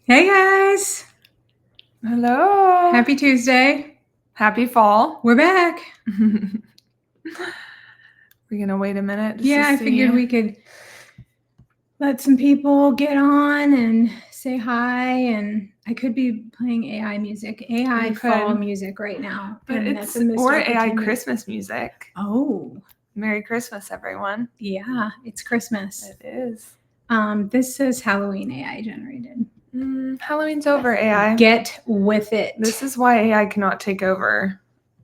Hey guys! Hello. Happy Tuesday. Happy fall. We're back. We're gonna wait a minute. I figured we could let some people get on and say hi. And I could be playing AI music, AI fall music right now. But and that's a missed opportunity. AI Christmas music. Oh, Merry Christmas, everyone. Yeah, it's Christmas. It is. This says Halloween AI generated. Halloween's over, AI. Get with it. This is why AI cannot take over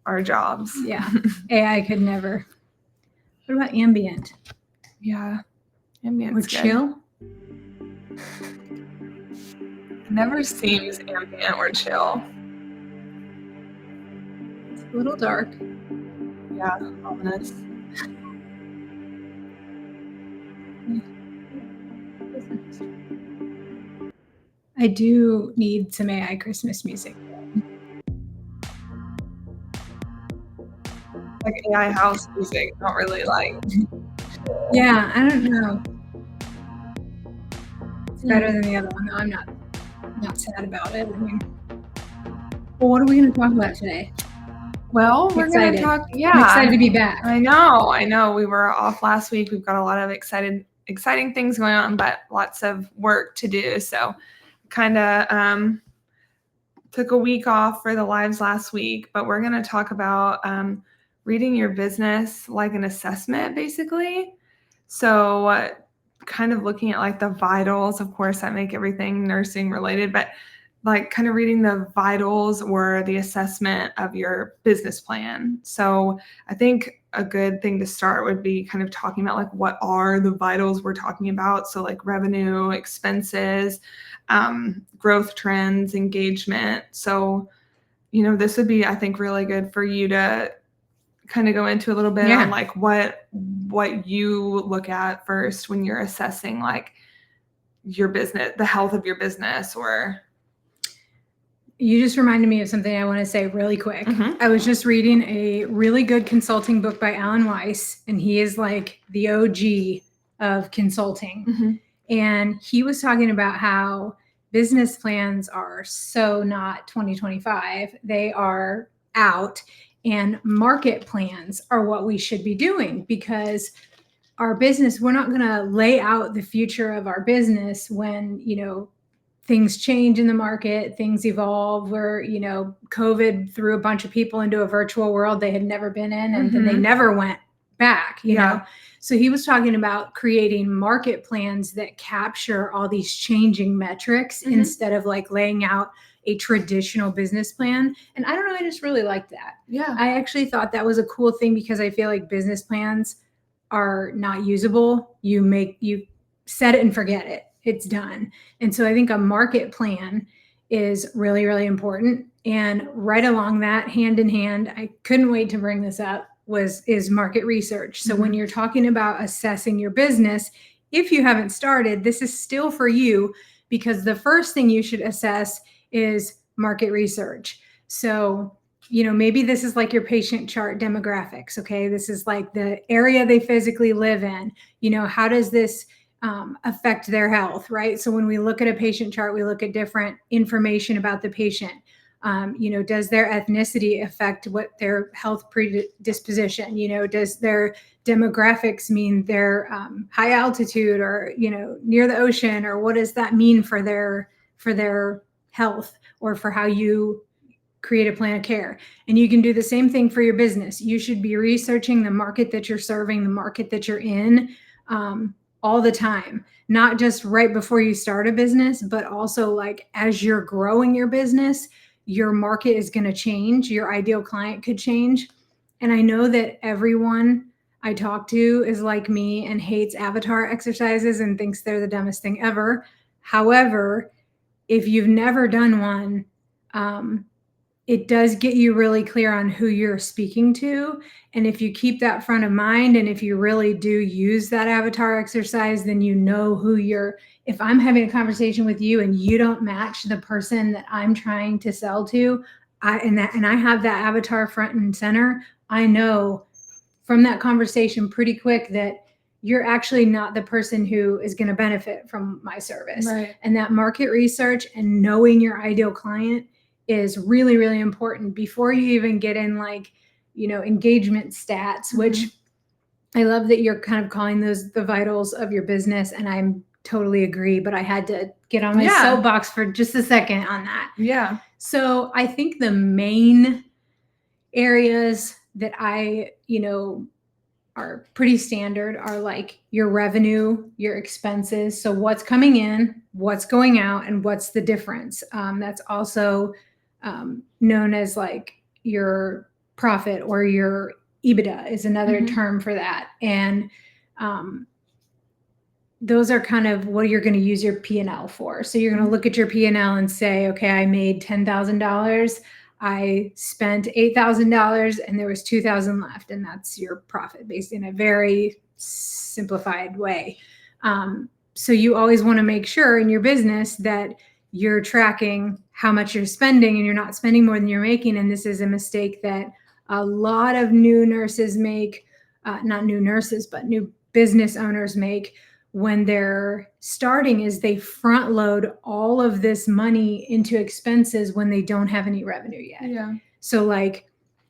our jobs. Yeah, AI could never. What about ambient? Yeah, ambient's or chill? It never seems ambient or chill. It's a little dark. Yeah, ominous. I do need some AI Christmas music. Like AI house music, not really like. Yeah, I don't know. It's better than the other one. I'm not sad about it. Well, what are we going to talk about today? Well, we're going to talk. Yeah, I'm excited to be back. I know. We were off last week. We've got a lot of exciting things going on, but lots of work to do. So, kind of took a week off for the lives last week. But we're going to talk about reading your business like an assessment, basically. So, kind of looking at like the vitals. Of course, that make everything nursing related, but like kind of reading the vitals or the assessment of your business plan. So I think a good thing to start would be kind of talking about like what are the vitals we're talking about. So like revenue, expenses, growth trends, engagement. So, this would be, I think, really good for you to kind of go into a little bit on like what you look at first when you're assessing like your business, the health of your business. Or you just reminded me of something I want to say really quick. I was just reading a really good consulting book by Alan Weiss, and he is like the OG of consulting. And he was talking about how business plans are so not 2025. They are out, and market plans are what we should be doing, because our business, we're not going to lay out the future of our business when, things change in the market, things evolve, where, COVID threw a bunch of people into a virtual world they had never been in, and then they never went back, you know? So he was talking about creating market plans that capture all these changing metrics instead of like laying out a traditional business plan. And I don't know, I just really liked that. Yeah. I actually thought that was a cool thing, because I feel like business plans are not usable. You set it and forget it. It's done. And so I think a market plan is really, really important. And right along that, hand in hand, I couldn't wait to bring this up, is market research. So when you're talking about assessing your business, if you haven't started, this is still for you, because the first thing you should assess is market research. So, maybe this is like your patient chart demographics. Okay. This is like the area they physically live in. How does this affect their health, right? So when we look at a patient chart, we look at different information about the patient. Does their ethnicity affect what their health predisposition? Does their demographics mean they're high altitude or, near the ocean? Or what does that mean for their health, or for how you create a plan of care? And you can do the same thing for your business. You should be researching the market that you're serving, the market that you're in, all the time, not just right before you start a business, but also like as you're growing your business, your market is going to change. Your ideal client could change. And I know that everyone I talk to is like me and hates avatar exercises and thinks they're the dumbest thing ever. However, if you've never done one, it does get you really clear on who you're speaking to. And if you keep that front of mind, and if you really do use that avatar exercise, then if I'm having a conversation with you and you don't match the person that I'm trying to sell to, and I have that avatar front and center, I know from that conversation pretty quick that you're actually not the person who is going to benefit from my service. Right. And that market research and knowing your ideal client is really, really important before you even get in like, engagement stats, which I love that you're kind of calling those the vitals of your business. And I'm totally agree, but I had to get on my soapbox for just a second on that. Yeah. So I think the main areas that I, are pretty standard are like your revenue, your expenses. So what's coming in, what's going out, and what's the difference. That's also known as like your profit, or your EBITDA is another term for that. And those are kind of what you're going to use your P&L for. So you're going to look at your P&L and say, okay, I made $10,000. I spent $8,000 and there was $2,000 left. And that's your profit, based in a very simplified way. So you always want to make sure in your business that you're tracking how much you're spending and you're not spending more than you're making. And this is a mistake that a lot of new nurses make, not new nurses, but new business owners make when they're starting, is they front load all of this money into expenses when they don't have any revenue yet. Yeah. So like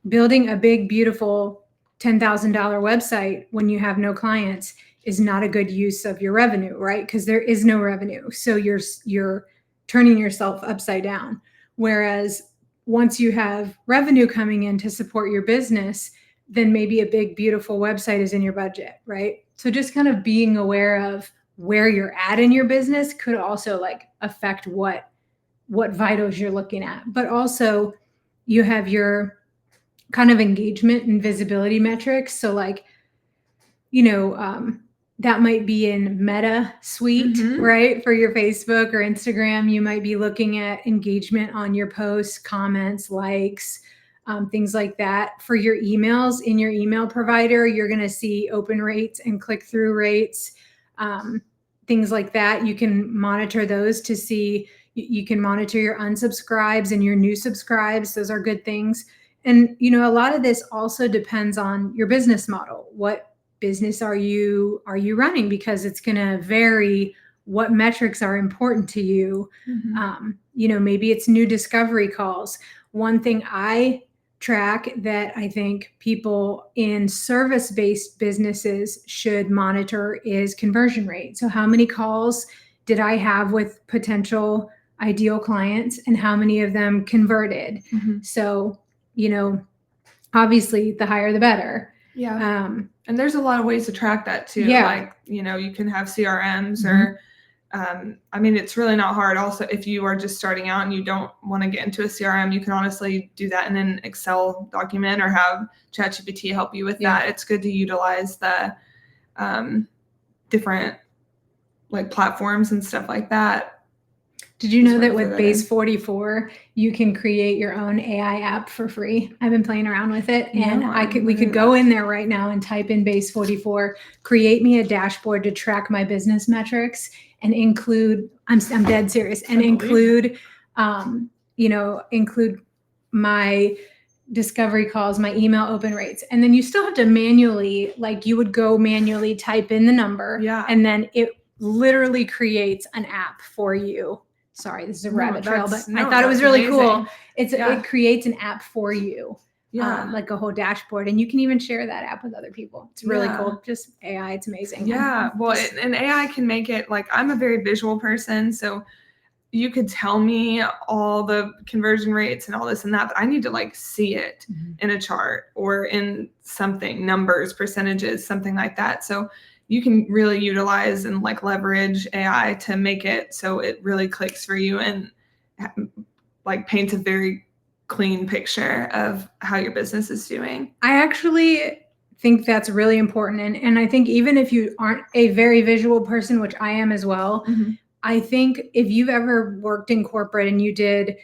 building a big, beautiful $10,000 website when you have no clients is not a good use of your revenue, right? Because there is no revenue. So you're turning yourself upside down. Whereas once you have revenue coming in to support your business, then maybe a big, beautiful website is in your budget, right? So just kind of being aware of where you're at in your business could also like affect what vitals you're looking at. But also you have your kind of engagement and visibility metrics. So like, that might be in Meta Suite, right? For your Facebook or Instagram, you might be looking at engagement on your posts, comments, likes, things like that. For your emails, in your email provider, you're going to see open rates and click-through rates, things like that. You can monitor those to see, you can monitor your unsubscribes and your new subscribes. Those are good things. And, a lot of this also depends on your business model. What business are you running? Because it's going to vary what metrics are important to you. Maybe it's new discovery calls. One thing I track that I think people in service-based businesses should monitor is conversion rate. So how many calls did I have with potential ideal clients and how many of them converted? So, obviously the higher the better. Yeah. And there's a lot of ways to track that too. Yeah. Like, you can have CRMs or, it's really not hard. Also, if you are just starting out and you don't want to get into a CRM, you can honestly do that in an Excel document or have ChatGPT help you with that. It's good to utilize the different like platforms and stuff like that. Did you know that with Base 44, you can create your own AI app for free? I've been playing around with it, and we could go in there right now and type in Base 44, create me a dashboard to track my business metrics, and include, I'm dead serious, and include, include my discovery calls, my email open rates. And then you still have to manually, like you would go manually type in the number, and then it literally creates an app for you. Sorry, this is a rabbit trail, but I thought it was really cool. It creates an app for you, like a whole dashboard, and you can even share that app with other people. It's really cool. Just AI, it's amazing. Yeah, and AI can make it, like, I'm a very visual person, so you could tell me all the conversion rates and all this and that, but I need to like see it in a chart or in something, numbers, percentages, something like that. So you can really utilize and like leverage AI to make it so it really clicks for you and like paints a very clean picture of how your business is doing. I actually think that's really important. And I think even if you aren't a very visual person, which I am as well, I think if you've ever worked in corporate and you did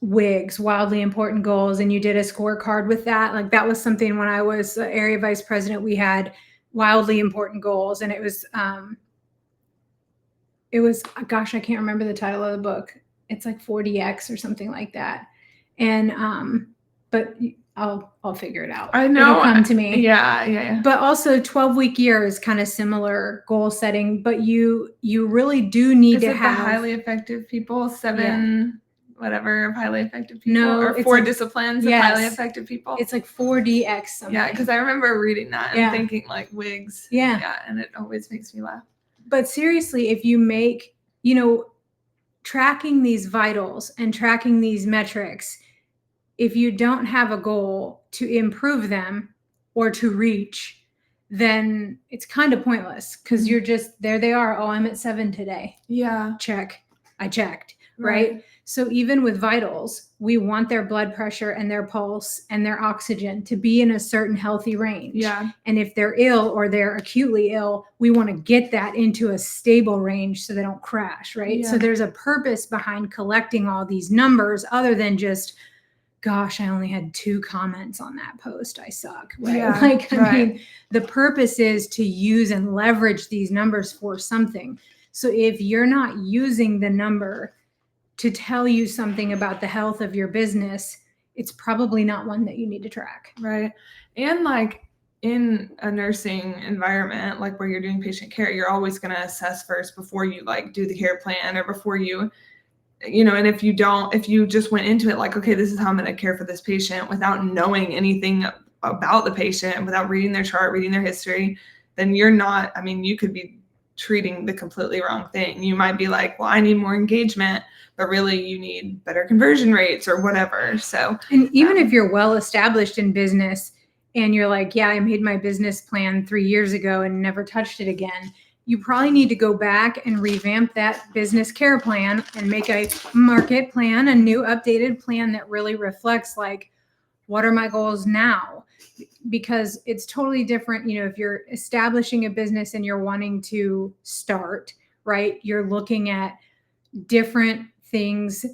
WIGs, wildly important goals, and you did a scorecard with that, like that was something when I was area vice president, we had wildly important goals. And it was, gosh, I can't remember the title of the book. It's like 40X or something like that. And, but I'll figure it out. I know. It'll come to me. Yeah. But also 12-week year is kind of similar goal setting, but you really do need to Is it have the highly effective people, 7 whatever of highly effective people, No, or it's 4 like- disciplines yes. of highly effective people? It's like 4DX something. Yeah, because I remember reading that and Yeah. thinking like wigs. Yeah. And it always makes me laugh. But seriously, if you make, tracking these vitals and tracking these metrics, if you don't have a goal to improve them or to reach, then it's kind of pointless because you're just, there they are. Oh, I'm at 7 today. Yeah. Check. I checked. Right. So even with vitals, we want their blood pressure and their pulse and their oxygen to be in a certain healthy range. Yeah. And if they're ill or they're acutely ill, we want to get that into a stable range so they don't crash. Right. Yeah. So there's a purpose behind collecting all these numbers other than just, gosh, I only had 2 comments on that post. I suck. Right. Yeah, I mean, the purpose is to use and leverage these numbers for something. So if you're not using the number to tell you something about the health of your business, it's probably not one that you need to track. Right. And like in a nursing environment, like where you're doing patient care, you're always going to assess first before you like do the care plan or before you, and if you just went into it like, okay, this is how I'm going to care for this patient without knowing anything about the patient, without reading their chart, reading their history, then you could be treating the completely wrong thing. You might be like, well, I need more engagement, but really you need better conversion rates or whatever. So, and even if you're well established in business and you're like, yeah, I made my business plan 3 years ago and never touched it again, you probably need to go back and revamp that business care plan and make a market plan, a new updated plan that really reflects like, what are my goals now? Because it's totally different. If you're establishing a business and you're wanting to start, right, you're looking at different things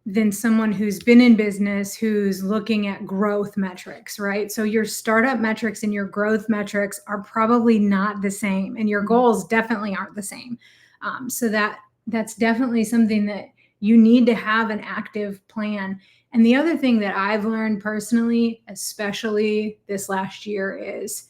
than someone who's been in business, who's looking at growth metrics, right? So your startup metrics and your growth metrics are probably not the same, and your goals definitely aren't the same. So that's definitely something that you need to have an active plan. And the other thing that I've learned personally, especially this last year, is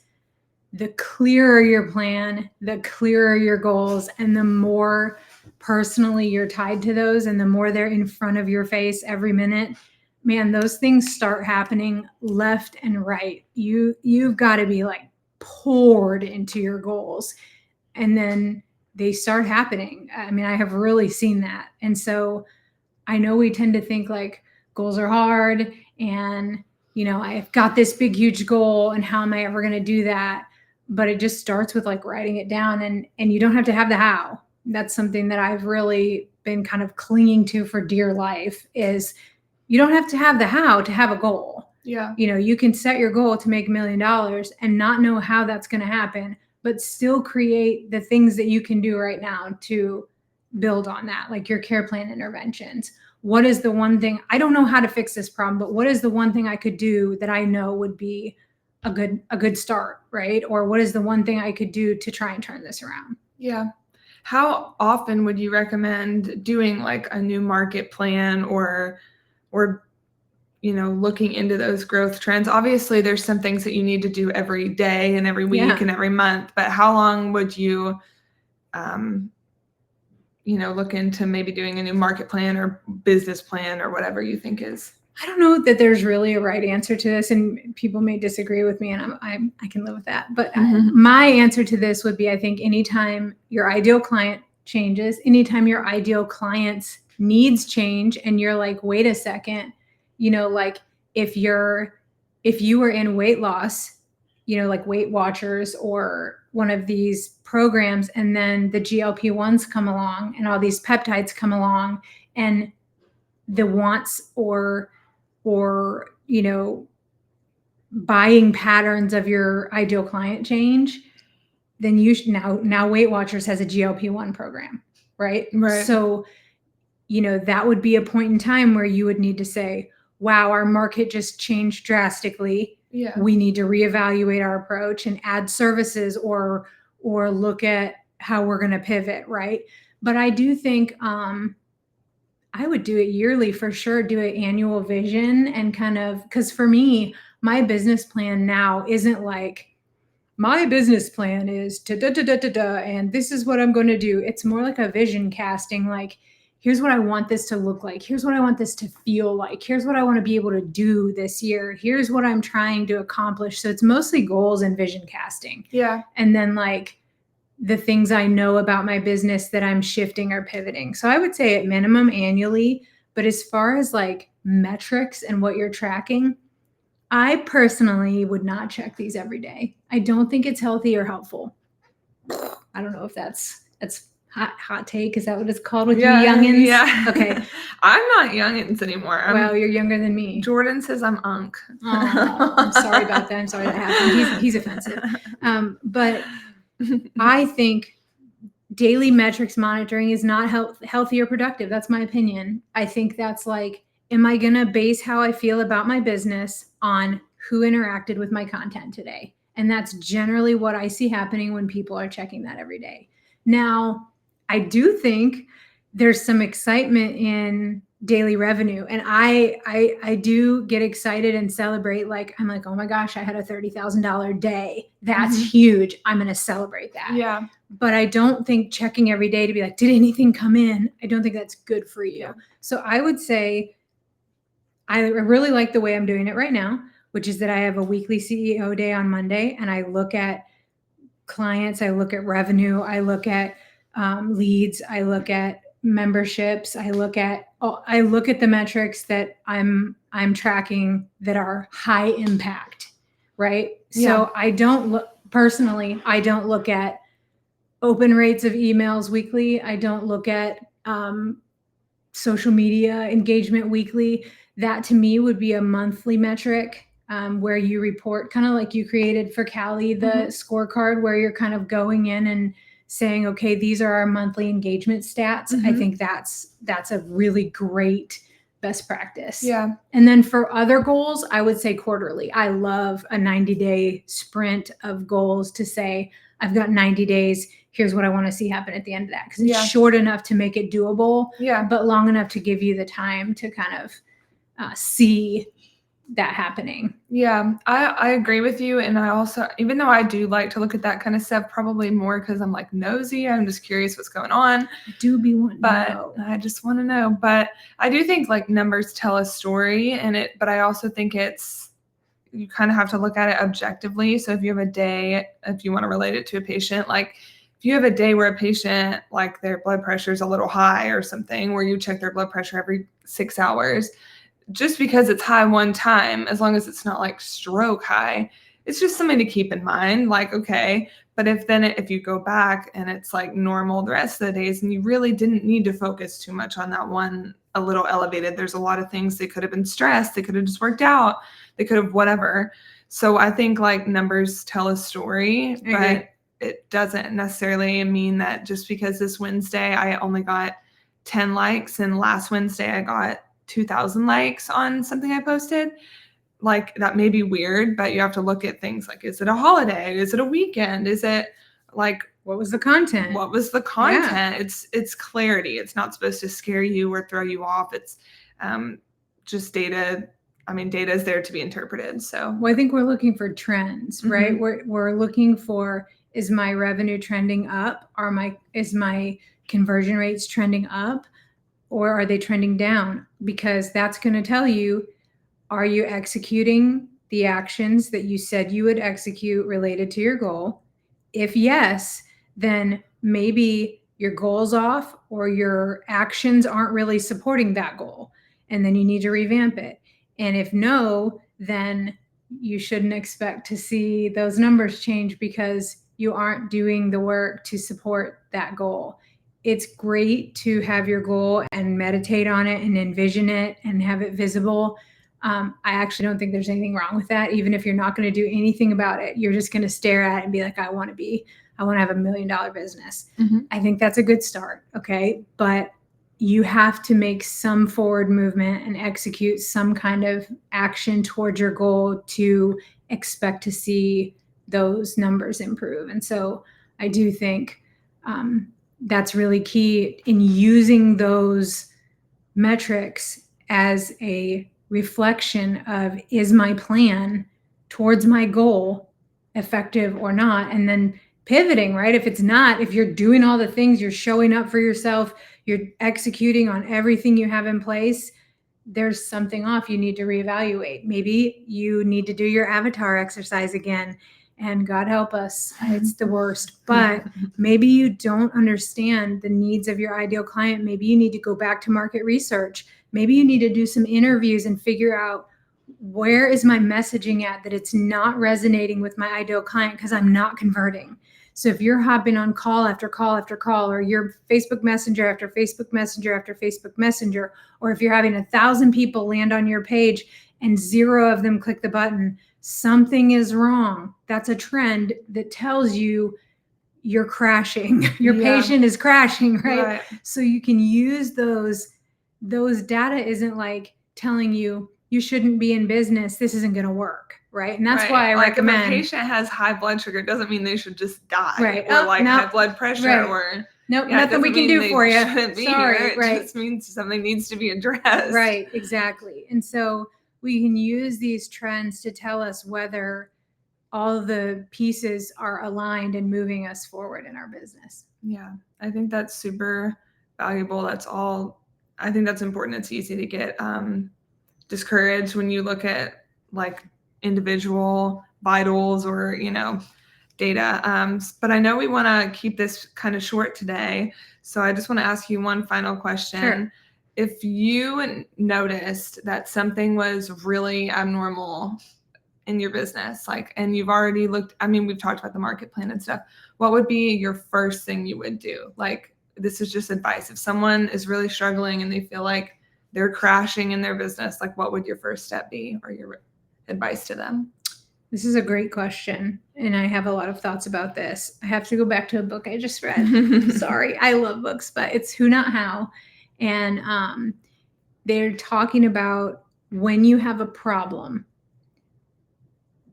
the clearer your plan, the clearer your goals, and the more personally you're tied to those and the more they're in front of your face every minute, man, those things start happening left and right. You've got to be like poured into your goals, and then they start happening. I mean, I have really seen that. And so I know we tend to think like goals are hard and, I've got this big, huge goal and how am I ever going to do that? But it just starts with like writing it down, and you don't have to have the how. That's something that I've really been kind of clinging to for dear life, is you don't have to have the how to have a goal. Yeah. You can set your goal to make $1 million and not know how that's going to happen, but still create the things that you can do right now to build on that, like your care plan interventions. What is the one thing? I don't know how to fix this problem, but what is the one thing I could do that I know would be a good start, right? Or what is the one thing I could do to try and turn this around? Yeah. How often would you recommend doing like a new market plan or looking into those growth trends? Obviously, there's some things that you need to do every day and every week and every month, but how long would you, look into maybe doing a new market plan or business plan or whatever you think is? I don't know that there's really a right answer to this, and people may disagree with me, and I can live with that. But my answer to this would be, I think anytime your ideal client changes, anytime your ideal client's needs change, and you're like, wait a second, like if you were in weight loss, like Weight Watchers or one of these programs, and then the GLP-1s come along and all these peptides come along, and the wants or buying patterns of your ideal client change, then you should now Weight Watchers has a GLP-1 program, right? So, that would be a point in time where you would need to say, wow, our market just changed drastically. Yeah. We need to reevaluate our approach and add services or look at how we're going to pivot, right? But I do think I would do it yearly for sure, do an annual vision and kind of, because for me, my business plan now isn't like, my business plan is da da da da da da, and this is what I'm going to do. It's more like a vision casting, like, here's what I want this to look like. Here's what I want this to feel like. Here's what I want to be able to do this year. Here's what I'm trying to accomplish. So it's mostly goals and vision casting. Yeah. And then like the things I know about my business that I'm shifting or pivoting. So I would say at minimum annually, but as far as like metrics and what you're tracking, I personally would not check these every day. I don't think it's healthy or helpful. I don't know if that's hot take. Is that what it's called with you youngins? Yeah. Okay. I'm not youngins anymore. Well, you're younger than me. Jordan says I'm unk. Oh, I'm sorry about that. I'm sorry that happened. He's offensive. But I think daily metrics monitoring is not healthy or productive. That's my opinion. I think that's like, am I going to base how I feel about my business on who interacted with my content today? And that's generally what I see happening when people are checking that every day. Now, I do think there's some excitement in daily revenue. And I do get excited and celebrate. Like, I'm like, oh my gosh, I had a $30,000 day. That's huge. I'm going to celebrate that. Yeah. But I don't think checking every day to be like, did anything come in? I don't think that's good for you. Yeah. So I would say I really like the way I'm doing it right now, which is that I have a weekly CEO day on Monday, and I look at clients, I look at revenue, I look at leads, I look at memberships, I look at the metrics that I'm tracking that are high impact, right? Yeah. So I don't look at open rates of emails weekly. I don't look at social media engagement weekly. That to me would be a monthly metric where you report, kind of like you created for Callie, the scorecard, where you're kind of going in and saying, okay, these are our monthly engagement stats. I think that's a really great best practice. Yeah. And then for other goals, I would say quarterly. I love a 90-day sprint of goals to say, I've got 90 days. Here's what I want to see happen at the end of that. Because it's short enough to make it doable, but long enough to give you the time to kind of see that happening. Yeah, I agree with you. And I also, even though I do like to look at that kind of stuff, probably more because I'm like nosy. I'm just curious what's going on. I do be wanting to know. I just want to know. But I do think like numbers tell a story but I also think you kind of have to look at it objectively. So if you have a day, if you want to relate it to a patient, like if you have a day where a patient, like their blood pressure is a little high or something, where you check their blood pressure every 6 hours, just because it's high one time, as long as it's not like stroke high, it's just something to keep in mind. Like, okay, but if you go back and it's like normal the rest of the days and you really didn't need to focus too much on that one, a little elevated, there's a lot of things. They could have been stressed. They could have just worked out. They could have whatever. So I think like numbers tell a story, but it doesn't necessarily mean that just because this Wednesday I only got 10 likes and last Wednesday I got 2,000 likes on something I posted, like that may be weird, but you have to look at things like, is it a holiday? Is it a weekend? Is it like, what was the content? What was the content? Yeah. It's clarity. It's not supposed to scare you or throw you off. It's just data. I mean, data is there to be interpreted. So, well, I think we're looking for trends, right? We're looking for, is my revenue trending up? Is my conversion rates trending up? Or are they trending down? Because that's going to tell you, are you executing the actions that you said you would execute related to your goal? If yes, then maybe your goal's off or your actions aren't really supporting that goal. And then you need to revamp it. And if no, then you shouldn't expect to see those numbers change because you aren't doing the work to support that goal. It's great to have your goal and meditate on it and envision it and have it visible. I actually don't think there's anything wrong with that. Even if you're not going to do anything about it, you're just going to stare at it and be like, I want to have $1 million business. I think that's a good start. Okay. But you have to make some forward movement and execute some kind of action towards your goal to expect to see those numbers improve. And so I do think, that's really key in using those metrics as a reflection of, is my plan towards my goal effective or not? And then pivoting, right? If it's not, if you're doing all the things, you're showing up for yourself, you're executing on everything you have in place, there's something off. You need to reevaluate. Maybe you need to do your avatar exercise again. And God help us, it's the worst. But maybe you don't understand the needs of your ideal client. Maybe you need to go back to market research. Maybe you need to do some interviews and figure out, where is my messaging at that it's not resonating with my ideal client because I'm not converting. So if you're hopping on call after call after call, or you're Facebook Messenger after Facebook Messenger after Facebook Messenger, or if you're having 1,000 people land on your page and 0 of them click the button, something is wrong. That's a trend that tells you you're crashing. Your patient is crashing, right? So you can use those data isn't like telling you you shouldn't be in business, this isn't going to work, right? And that's why I recommend. If a patient has high blood sugar, it doesn't mean they should just die, right? Or high blood pressure, or nothing we can do for you. Sorry, it just means something needs to be addressed. Right, exactly. And so we can use these trends to tell us whether all the pieces are aligned and moving us forward in our business. Yeah, I think that's super valuable. That's all. I think that's important. It's easy to get discouraged when you look at like individual vitals or data. But I know we want to keep this kind of short today, so I just want to ask you one final question. Sure. If you noticed that something was really abnormal in your business, and you've already looked, we've talked about the market plan and stuff, what would be your first thing you would do? This is just advice. If someone is really struggling and they feel like they're crashing in their business, what would your first step be, or your advice to them? This is a great question, and I have a lot of thoughts about this. I have to go back to a book I just read. Sorry, I love books, but it's Who Not How. And they're talking about when you have a problem,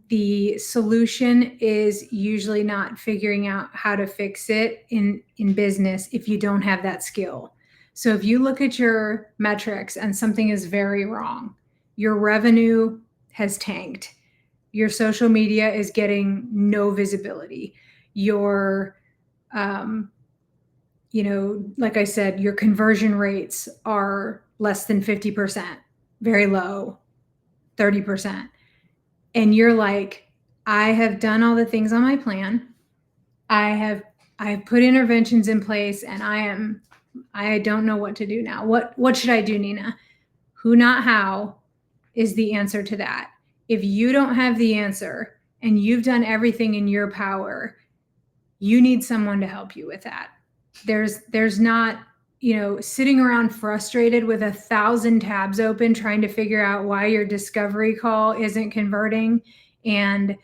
the solution is usually not figuring out how to fix it in business if you don't have that skill. So if you look at your metrics and something is very wrong, your revenue has tanked, your social media is getting no visibility, your, like I said, your conversion rates are less than 50%, very low, 30%. And you're like, I have done all the things on my plan. I've put interventions in place, and I don't know what to do now. What should I do, Nena? Who Not How is the answer to that. If you don't have the answer and you've done everything in your power, you need someone to help you with that. There's not, sitting around frustrated with 1,000 tabs open trying to figure out why your discovery call isn't converting, and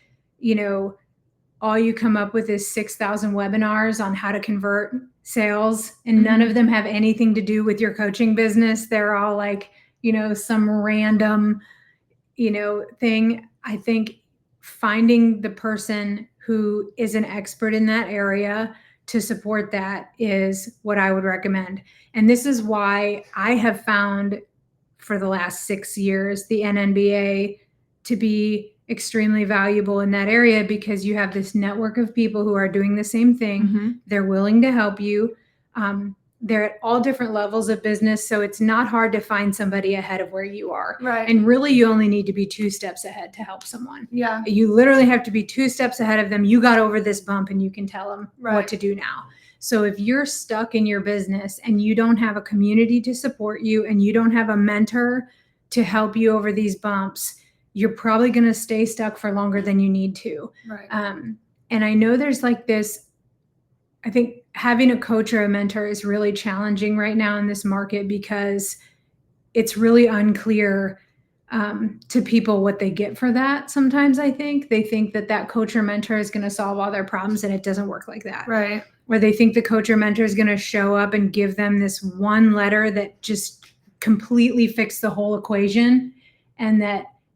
all you come up with is 6,000 webinars on how to convert sales, and none of them have anything to do with your coaching business. They're all some random thing. I think finding the person who is an expert in that area to support that is what I would recommend. And this is why I have found for the last 6 years the NNBA to be extremely valuable in that area, because you have this network of people who are doing the same thing. They're willing to help you. They're at all different levels of business, so it's not hard to find somebody ahead of where you are. Right. And really, you only need to be 2 steps ahead to help someone. Yeah. You literally have to be 2 steps ahead of them. You got over this bump, and you can tell them what to do now. So if you're stuck in your business and you don't have a community to support you, and you don't have a mentor to help you over these bumps, you're probably going to stay stuck for longer than you need to. Right. And I know there's this, I think having a coach or a mentor is really challenging right now in this market, because it's really unclear to people what they get for that. Sometimes I think they think that coach or mentor is going to solve all their problems, and it doesn't work like that. Right. Or they think the coach or mentor is going to show up and give them this one letter that just completely fixed the whole equation, and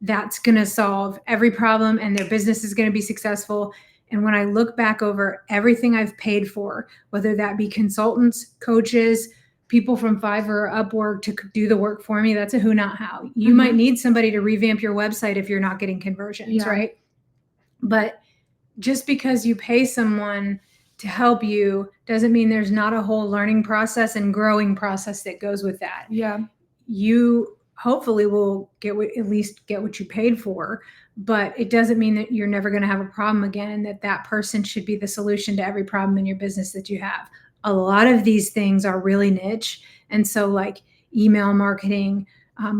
that's going to solve every problem, and their business is going to be successful. And when I look back over everything I've paid for, whether that be consultants, coaches, people from Fiverr or Upwork to do the work for me. That's a who, not how. You might need somebody to revamp your website if you're not getting conversions, right? But just because you pay someone to help you doesn't mean there's not a whole learning process and growing process that goes with that. Yeah. You hopefully will at least get what you paid for, but it doesn't mean that you're never going to have a problem again, and that person should be the solution to every problem in your business that you have. A lot of these things are really niche. And so like email marketing,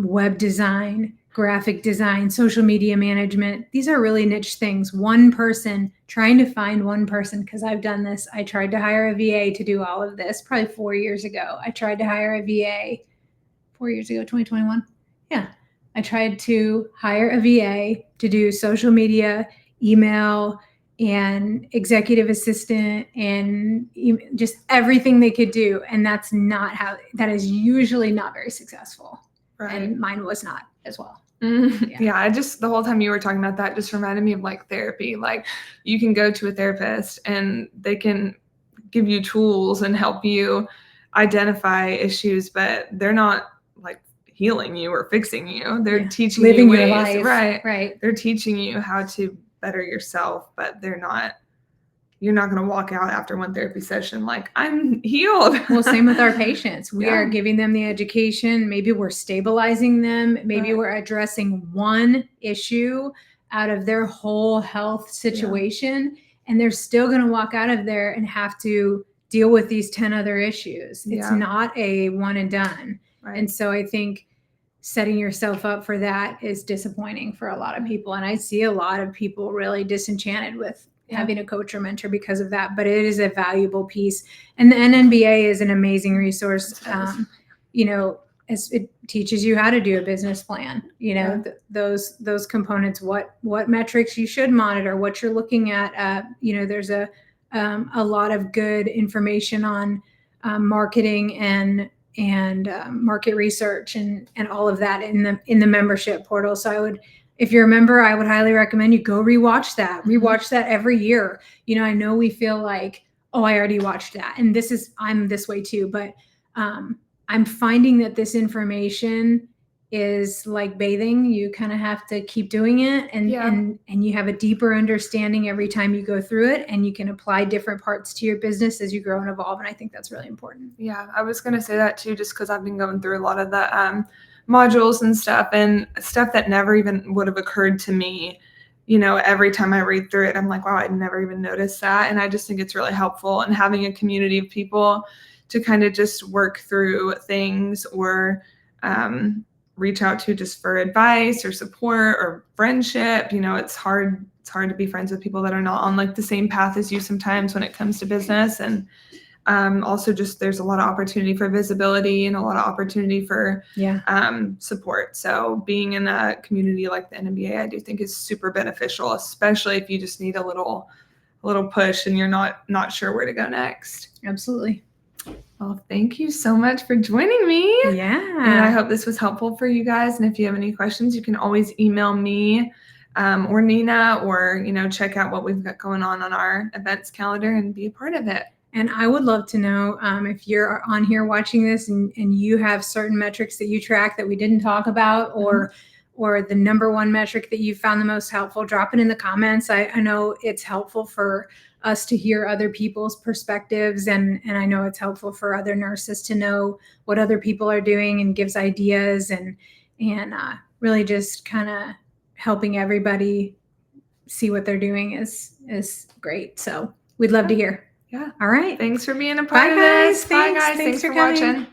web design, graphic design, social media management, these are really niche things. One person, trying to find one person, because I've done this. I tried to hire a VA to do all of this probably 4 years ago. I tried to hire a VA 4 years ago, 2021. Yeah. I tried to hire a VA to do social media, email, and executive assistant, and just everything they could do. And that is usually not very successful. Right. And mine was not as well. Yeah. The whole time you were talking about that just reminded me of like therapy. Like you can go to a therapist and they can give you tools and help you identify issues, but they're not like healing you or fixing you. They're teaching living you ways, your life. right. They're teaching you how to better yourself, but you're not going to walk out after one therapy session like I'm healed. Well, same with our patients. We are giving them the education. Maybe we're stabilizing them. Maybe we're addressing one issue out of their whole health situation. And they're still going to walk out of there and have to deal with these 10 other issues. It's not a one and done. Right. And so I think setting yourself up for that is disappointing for a lot of people. And I see a lot of people really disenchanted with having a coach or mentor because of that, but it is a valuable piece. And the NNBA is an amazing resource. As it teaches you how to do a business plan, those components, what metrics you should monitor, what you're looking at. There's a lot of good information on marketing and market research and all of that in the membership portal. So if you're a member, I would highly recommend you go rewatch that. Rewatch that every year. I know we feel like, oh, I already watched that. And I'm this way too, but I'm finding that this information is like bathing. You kind of have to keep doing it and you have a deeper understanding every time you go through it, and you can apply different parts to your business as you grow and evolve. And I think that's really important. Yeah, I was going to say that too, just because I've been going through a lot of the modules and stuff that never even would have occurred to me. Every time I read through it, I'm like, wow, I'd never even noticed that. And I just think it's really helpful, and having a community of people to kind of just work through things or reach out to just for advice or support or friendship. It's hard to be friends with people that are not on like the same path as you sometimes when it comes to business. And also just there's a lot of opportunity for visibility and a lot of opportunity for support. So being in a community like the NMBA, I do think is super beneficial, especially if you just need a little push and you're not sure where to go next. Absolutely. Well, thank you so much for joining me. Yeah. And I hope this was helpful for you guys. And if you have any questions, you can always email me or Nina, or, check out what we've got going on our events calendar and be a part of it. And I would love to know if you're on here watching this and you have certain metrics that you track that we didn't talk about, or the number one metric that you found the most helpful, drop it in the comments. I know it's helpful for us to hear other people's perspectives, and I know it's helpful for other nurses to know what other people are doing, and gives ideas and really just kind of helping everybody see what they're doing is great. So we'd love to hear. Yeah. All right. Thanks for being a part of this. Bye, guys. Thanks for watching.